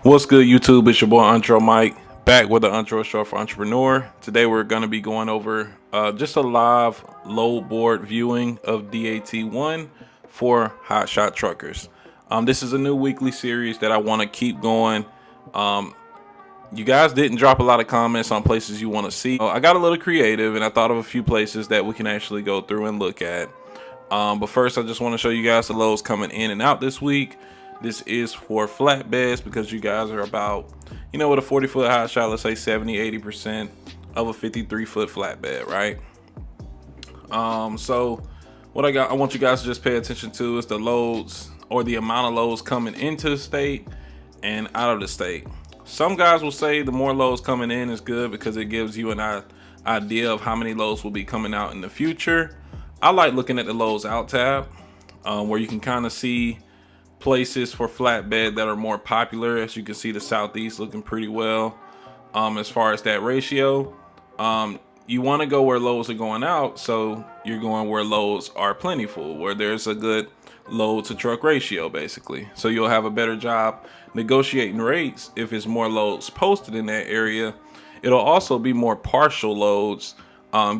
What's good, YouTube? It's your boy Entre Mike, back with the Entre Show for Entrepreneur. Today we're going to be going over just a live load board viewing of DAT1 for Hotshot truckers. This is a new weekly series that I want to keep going. You guys didn't drop a lot of comments on places you want to see. I got a little creative and I thought of a few places that we can actually go through and look at. But first, I just want to show you guys the loads coming in and out this week. This is for flatbeds because you guys are about, with a 40-foot hot shot, let's say 70-80% of a 53-foot flatbed, right? So what I want you guys to just pay attention to is the loads or the amount of loads coming into the state and out of the state. Some guys will say the more loads coming in is good because it gives you an idea of how many loads will be coming out in the future. I like looking at the loads out tab where you can kind of see places for flatbed that are more popular. As you can see, the Southeast looking pretty well as far as that ratio. You want to go where loads are going out, so you're going where loads are plentiful, where there's a good load to truck ratio, basically. So you'll have a better job negotiating rates if it's more loads posted in that area. It'll also be more partial loads,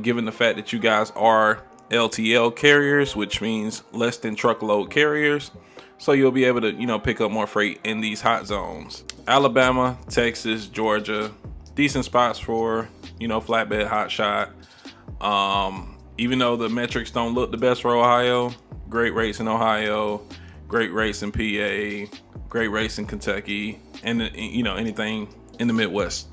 given the fact that you guys are LTL carriers, which means less than truckload carriers. So you'll be able to, pick up more freight in these hot zones. Alabama, Texas, Georgia, decent spots for, flatbed hot shot. Even though the metrics don't look the best for Ohio, great rates in Ohio, great rates in PA, great rates in Kentucky, and, anything in the Midwest.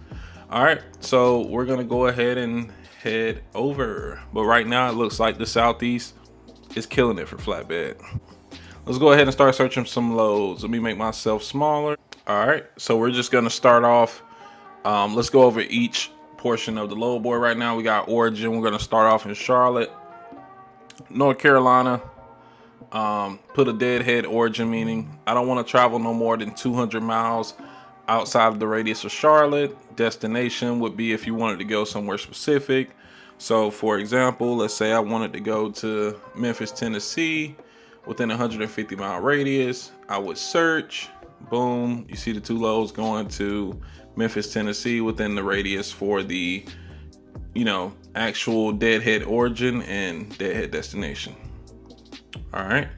All right, so we're going to go ahead and head over. But right now it looks like the Southeast is killing it for flatbed. Let's go ahead and start searching some loads. Let me make myself smaller. All right, so we're just gonna start off. Let's go over each portion of the load board. Right now we got origin. We're gonna start off in Charlotte, North Carolina. Put a deadhead origin, meaning I don't want to travel no more than 200 miles outside of the radius of Charlotte. Destination would be if you wanted to go somewhere specific. So for example, let's say I wanted to go to Memphis, Tennessee, within a 150-mile radius. I would search, boom, you see the two loads going to Memphis, Tennessee within the radius for the, actual deadhead origin and deadhead destination. All right.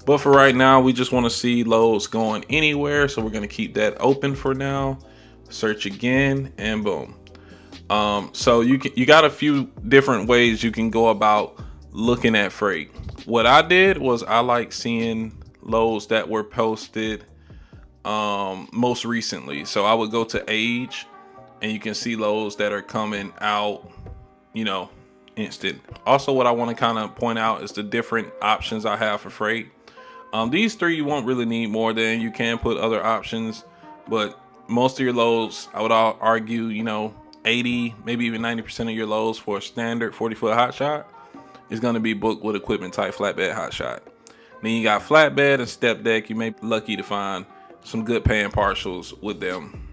But for right now, we just want to see loads going anywhere. So we're going to keep that open for now. Search again and boom. So you got a few different ways you can go about looking at freight. What I did was I like seeing loads that were posted most recently. So I would go to age and you can see loads that are coming out, instant. Also, what I want to kind of point out is the different options I have for freight. These three you won't really need more than. You can put other options, but most of your loads, I would argue, 80, maybe even 90% of your loads for a standard 40-foot hot shot is going to be booked with equipment type flatbed hot shot. Then you got flatbed and step deck. You may be lucky to find some good paying partials with them.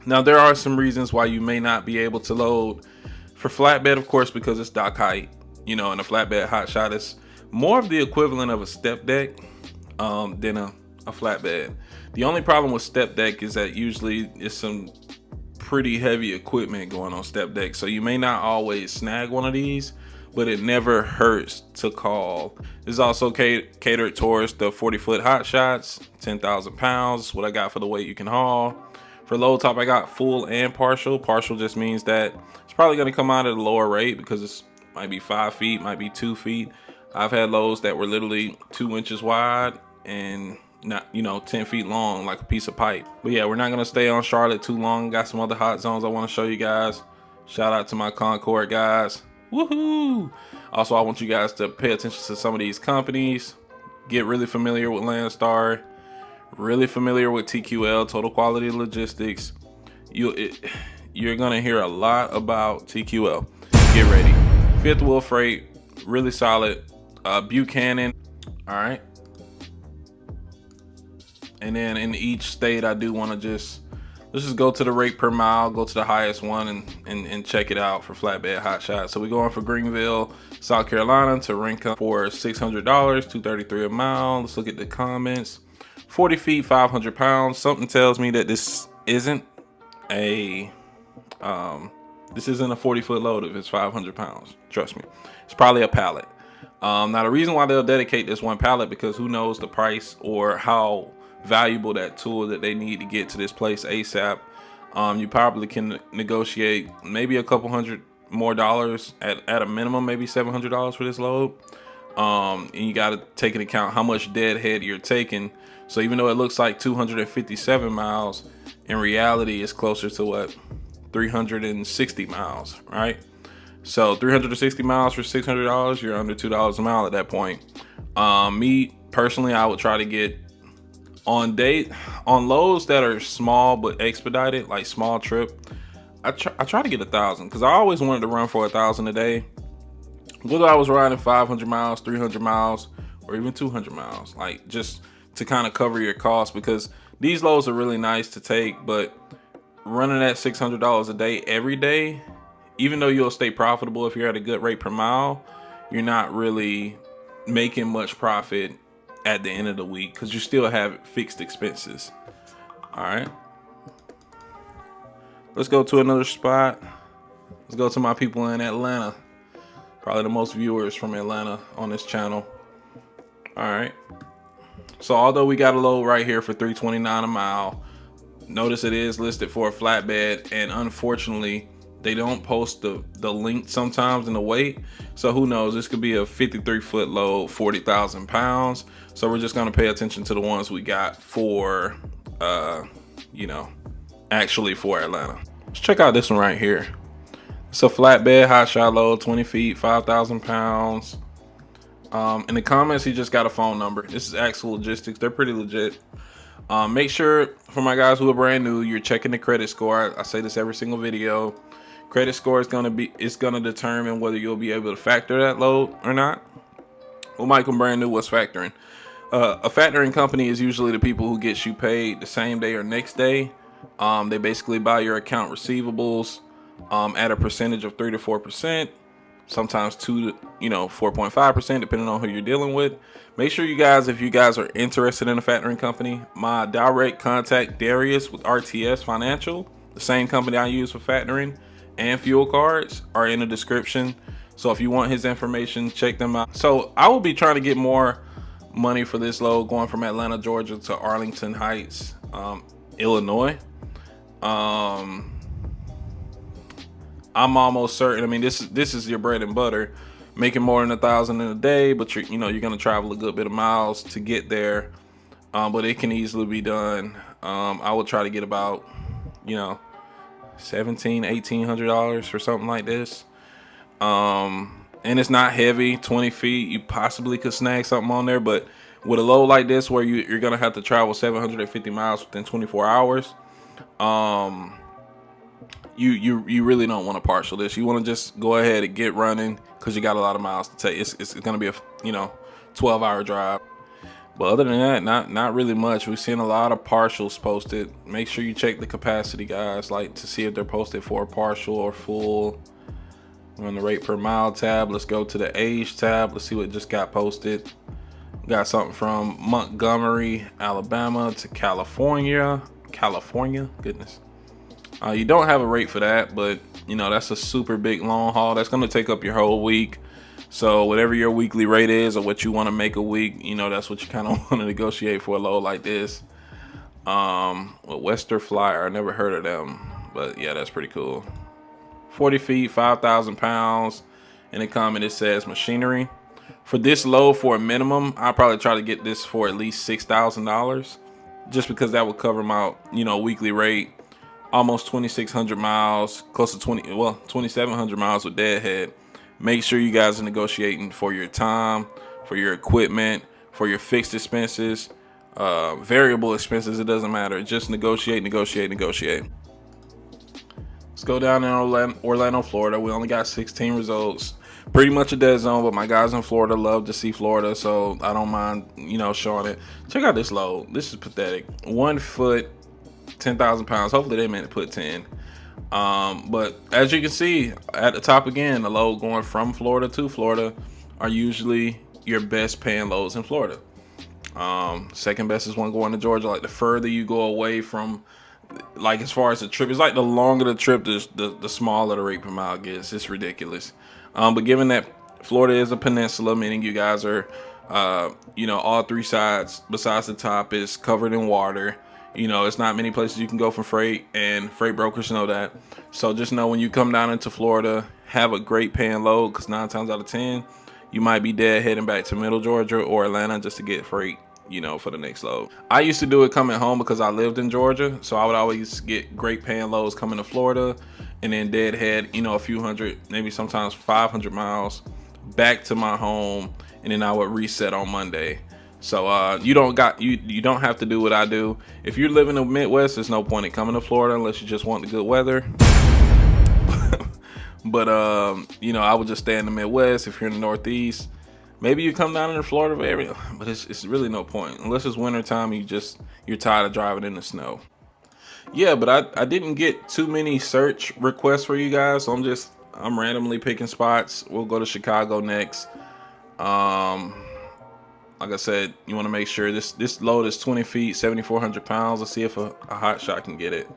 Now there are some reasons why you may not be able to load for flatbed, of course, because it's dock height, and a flatbed hot shot is more of the equivalent of a step deck than a flatbed. The only problem with step deck is that usually it's some pretty heavy equipment going on step deck. So you may not always snag one of these, but it never hurts to call. This is also catered towards the 40-foot hot shots, 10,000 pounds, what I got for the weight you can haul. For load top, I got full and partial. Partial just means that it's probably gonna come out at a lower rate because it's might be 5 feet, might be 2 feet. I've had loads that were literally 2 inches wide and not 10 feet long, like a piece of pipe. But yeah, we're not gonna stay on Charlotte too long. Got some other hot zones I want to show you guys. Shout out to my Concord guys. Woohoo! Also, I want you guys to pay attention to some of these companies. Get really familiar with Landstar. Really familiar with TQL, Total Quality Logistics. You're gonna hear a lot about TQL. Get ready. Fifth Wheel Freight, really solid. Buchanan. All right. And then in each state, I do want to let's just go to the rate per mile, go to the highest one and check it out for flatbed hot shot. So we're going for Greenville, South Carolina to Renka for $600, $233 a mile. Let's look at the comments. 40 feet, 500 pounds. Something tells me that this isn't a 40-foot load if it's 500 pounds. Trust me, it's probably a pallet. Now the reason why they'll dedicate this one pallet, because who knows the price or how valuable that tool that they need to get to this place ASAP. You probably can negotiate maybe a couple hundred more dollars at a minimum, maybe $700 for this load. And you got to take into account how much deadhead you're taking. So even though it looks like 257 miles, in reality it's closer to what, 360 miles, right? So 360 miles for $600, you're under $2 a mile at that point. Me personally, I would try to get on loads that are small but expedited, like small trip. I try to get 1,000 because I always wanted to run for 1,000 a day. Whether I was riding 500 miles, 300 miles, or even 200 miles, like just to kind of cover your costs, because these loads are really nice to take, but running at $600 a day every day, even though you'll stay profitable if you're at a good rate per mile, you're not really making much profit at the end of the week because you still have fixed expenses. All right, let's go to another spot. Let's go to my people in Atlanta. Probably the most viewers from Atlanta on this channel. All right, so although we got a load right here for $329 a mile, notice it is listed for a flatbed, and unfortunately they don't post the link sometimes in the weight. So who knows, this could be a 53-foot load, 40,000 pounds. So we're just gonna pay attention to the ones we got for actually for Atlanta. Let's check out this one right here. It's a flatbed Hotshot load, 20 feet, 5,000 pounds. In the comments, he just got a phone number. This is Axel Logistics. They're pretty legit. Make sure, for my guys who are brand new, you're checking the credit score. I say this every single video. Credit score is gonna determine whether you'll be able to factor that load or not. Well, Michael, brand new, what's factoring? A factoring company is usually the people who get you paid the same day or next day. They basically buy your account receivables at a percentage of 3 to 4%, sometimes 2 to 4.5%, depending on who you're dealing with. Make sure you guys, if you guys are interested in a factoring company, my direct contact Darius with RTS Financial, the same company I use for factoring and fuel cards, are in the description. So if you want his information, check them out. So I will be trying to get more money for this load going from Atlanta, Georgia to Arlington Heights, Illinois. I'm almost certain. I mean, this is your bread and butter, making more than 1,000 in a day, but you're gonna travel a good bit of miles to get there. But it can easily be done. I would try to get about $1,700-$1,800 for something like this. And it's not heavy, 20 feet. You possibly could snag something on there, but with a load like this where you're gonna have to travel 750 miles within 24 hours, you really don't want to partial this. You want to just go ahead and get running because you got a lot of miles to take. It's gonna be a 12-hour drive. But other than that, not really much. We've seen a lot of partials posted. Make sure you check the capacity, guys, like to see if they're posted for a partial or full. We're on the rate per mile tab. Let's go to the age tab. Let's see what just got posted. Got something from Montgomery, Alabama to California. Goodness. You don't have a rate for that, but that's a super big long haul. That's going to take up your whole week. So whatever your weekly rate is or what you want to make a week, that's what you kind of want to negotiate for a load like this. Western Flyer, I never heard of them, but yeah, that's pretty cool. 40 feet, 5,000 pounds. In the comment, it says machinery. For this load, for a minimum, I'll probably try to get this for at least $6,000, just because that would cover my, weekly rate. Almost 2,600 miles, close to 2,700 miles with deadhead. Make sure you guys are negotiating for your time, for your equipment, for your fixed expenses, variable expenses. It doesn't matter. Just negotiate. Let's go down in Orlando, Florida. We only got 16 results. Pretty much a dead zone, but my guys in Florida love to see Florida, so I don't mind, showing it. Check out this load. This is pathetic. 1 foot, 10,000 pounds. Hopefully they meant to put 10. But as you can see at the top again, the load going from Florida to Florida are usually your best paying loads in Florida. Second best is one going to Georgia. Like the further you go away from, like as far as the trip, it's like the longer the trip, the smaller the rate per mile gets. It's ridiculous. But given that Florida is a peninsula, meaning you guys are, all three sides besides the top is covered in water. It's not many places you can go for freight, and freight brokers know that. So just know when you come down into Florida, have a great paying load, because 9 times out of 10, you might be dead heading back to Middle Georgia or Atlanta just to get freight, for the next load. I used to do it coming home because I lived in Georgia, so I would always get great paying loads coming to Florida, and then deadhead, a few hundred, maybe sometimes 500 miles back to my home, and then I would reset on Monday. So you don't have to do what I do. If you live in the Midwest, there's no point in coming to Florida unless you just want the good weather. But I would just stay in the Midwest. If you're in the Northeast, maybe you come down in the Florida area, but it's really no point unless it's wintertime. You're tired of driving in the snow. Yeah, but I didn't get too many search requests for you guys, so I'm randomly picking spots. We'll go to Chicago next. Like I said, you want to make sure this load is 20 feet, 7,400 pounds. Let's see if a Hotshot can get it.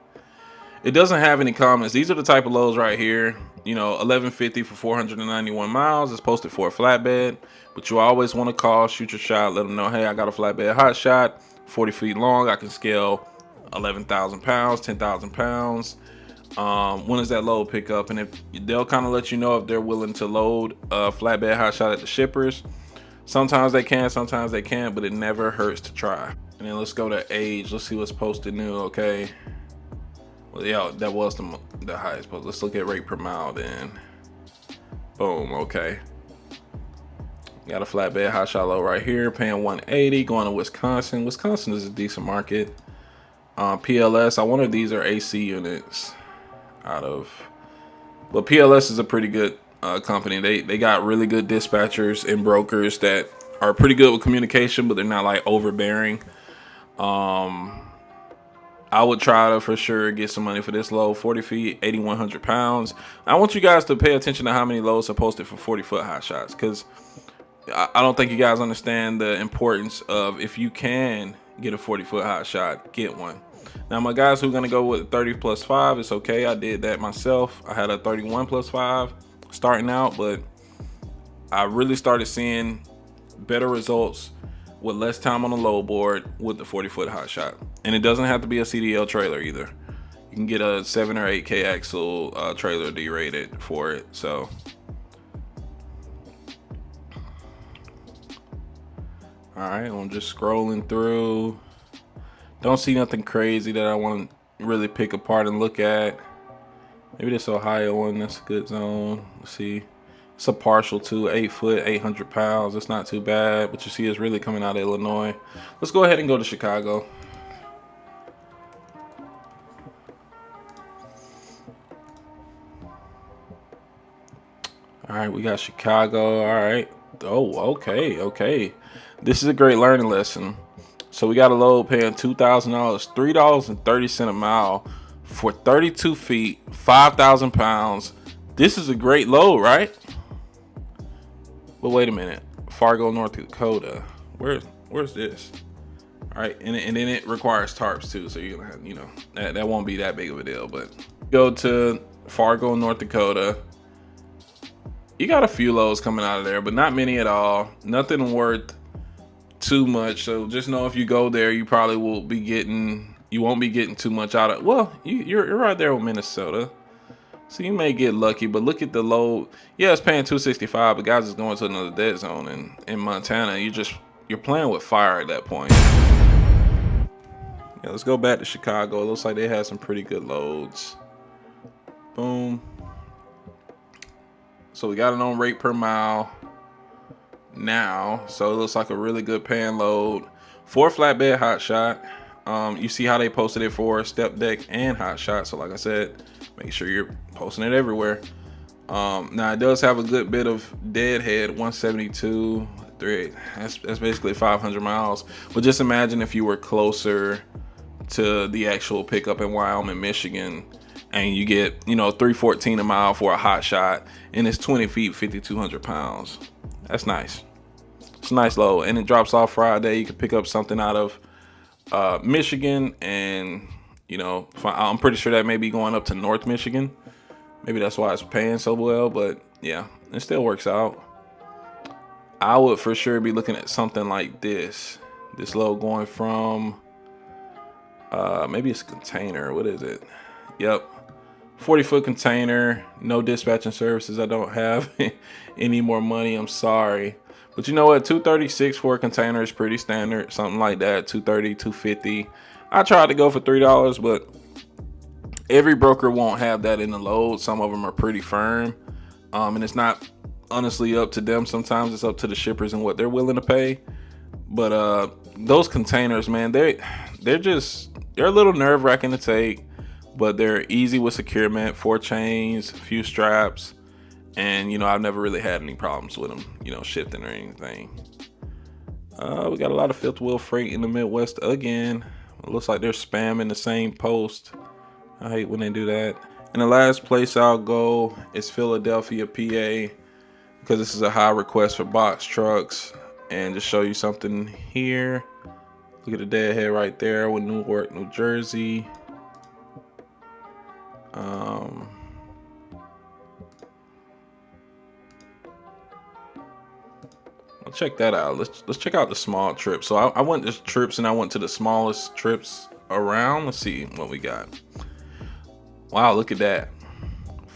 It doesn't have any comments. These are the type of loads right here. 1150 for 491 miles. It's posted for a flatbed, but you always want to call, shoot your shot, let them know, hey, I got a flatbed Hotshot, 40 feet long. I can scale 11,000 pounds, 10,000 pounds. When does that load pick up? And if they'll kind of let you know if they're willing to load a flatbed Hotshot at the shippers. Sometimes they can, sometimes they can't, but it never hurts to try. And then let's go to age. Let's see what's posted new. Okay. Well, yeah, that was the highest post. Let's look at rate per mile then. Boom. Okay. Got a flatbed Hotshot load right here, paying 180, going to Wisconsin. Wisconsin is a decent market. PLS, I wonder if these are AC units but PLS is a pretty good company. They got really good dispatchers and brokers that are pretty good with communication, but they're not like overbearing. I would try to for sure get some money for this load. 40 feet, 8,100 pounds. I want you guys to pay attention to how many loads are posted for 40-foot Hotshots, because I don't think you guys understand the importance of, if you can get a 40-foot Hotshot, get one. Now, my guys who are going to go with 30 plus 5, it's okay. I did that myself. I had a 31 plus 5 starting out, but I really started seeing better results with less time on the load board with the 40-foot Hotshot. And it doesn't have to be a CDL trailer either. You can get a 7 or 8K axle trailer derated for it. So all right, I'm just scrolling through. Don't see nothing crazy that I want to really pick apart and look at. Maybe this Ohio one, that's a good zone. Let's see. It's a partial too, 8 foot, 800 pounds. It's not too bad, but you see it's really coming out of Illinois. Let's go ahead and go to Chicago. All right, we got Chicago. All right. Oh, okay. This is a great learning lesson. So we got a load paying $2,000, $3.30 a mile for 32 feet, 5,000 pounds. This is a great load, right? But wait a minute, Fargo, North Dakota. Where's this? All right, and then it requires tarps too, so you're gonna have, that won't be that big of a deal. But go to Fargo, North Dakota. You got a few loads coming out of there, but not many at all. Nothing worth too much. So just know if you go there, you probably won't be getting too much out of. Well, you're right there with Minnesota, so you may get lucky. But look at the load. Yeah, it's paying $265, but guys is going to another dead zone. And in Montana, you're playing with fire at that point. Yeah, let's go back to Chicago. It looks like they had some pretty good loads. Boom. So we got it on rate per mile now. So it looks like a really good paying load for flatbed Hotshot. You see how they posted it for step deck and Hotshot. So like I said, make sure you're posting it everywhere. Now it does have a good bit of deadhead, 172, 3. That's basically 500 miles. But just imagine if you were closer to the actual pickup in Wyoming, Michigan, and you get, $314 a mile for a Hotshot, and it's 20 feet, 5,200 pounds. That's nice. It's a nice load, and it drops off Friday. You can pick up something out of Michigan, and you know, I'm pretty sure that may be going up to North Michigan. Maybe that's why it's paying so well, but yeah, it still works out. I would for sure be looking at something like this load going from maybe it's a container. What is it? Yep, 40-foot container. No dispatching services. I don't have any more money, I'm sorry, but you know what, $236 for a container is pretty standard. Something like that, $230, $250. I tried to go for $3, but every broker won't have that in the load. Some of them are pretty firm, and it's not honestly up to them. Sometimes it's up to the shippers and what they're willing to pay. But those containers, man, they're a little nerve-wracking to take, but they're easy with securement, 4 chains, a few straps, and you know, I've never really had any problems with them, you know, shifting or anything. We got a lot of fifth wheel freight in the Midwest again. It looks like they're spamming the same post. I hate when they do that. And the last place I'll go is Philadelphia, PA, because this is a high request for box trucks. And just show you something here. Look at the deadhead right there with Newark, New Jersey. Well, check that out. Let's check out the small trip. So I went to trips and I went to the smallest trips around. Let's see what we got. Wow, look at that.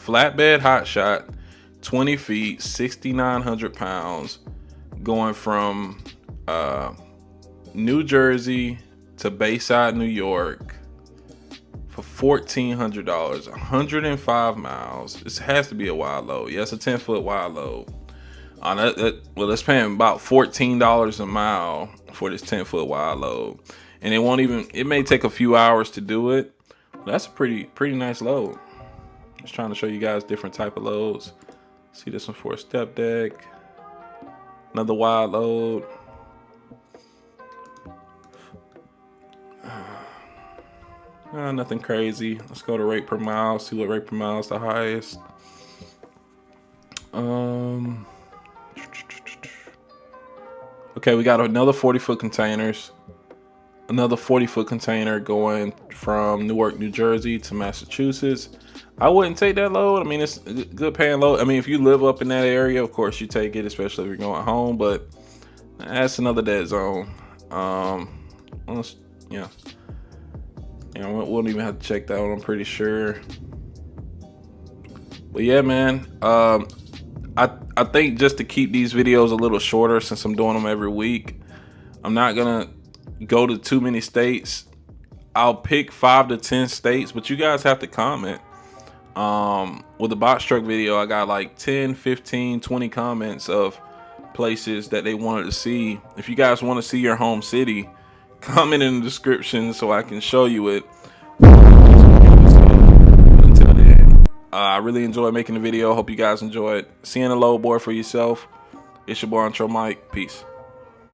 Flatbed Hotshot, 20 feet, 6,900 pounds, going from New Jersey to Bayside, New York for $1,400, 105 miles. This has to be a wide load. Yeah, it's a 10-foot wide load. Well, that's paying about $14 a mile for this 10-foot wide load. And it may take a few hours to do it. That's a pretty nice load. Just trying to show you guys different type of loads. See this one for a step deck. Another wide load. Nothing crazy. Let's go to rate per mile. See what rate per mile is the highest. Okay, we got another 40-foot containers. Another 40-foot container going from Newark, New Jersey to Massachusetts. I wouldn't take that load. I mean, it's a good paying load. I mean, if you live up in that area, of course you take it, especially if you're going home, but that's another dead zone. Yeah. We won't even have to check that one, I'm pretty sure. But yeah, man, I think just to keep these videos a little shorter, since I'm doing them every week, I'm not gonna go to too many states. I'll pick 5 to 10 states, but you guys have to comment. With the box truck video, I got like 10, 15, 20 comments of places that they wanted to see. If you guys want to see your home city, comment in the description so I can show you it. Until then, I really enjoyed making the video. Hope you guys enjoyed seeing the load board for yourself. It's your boy Entre Mike. Peace.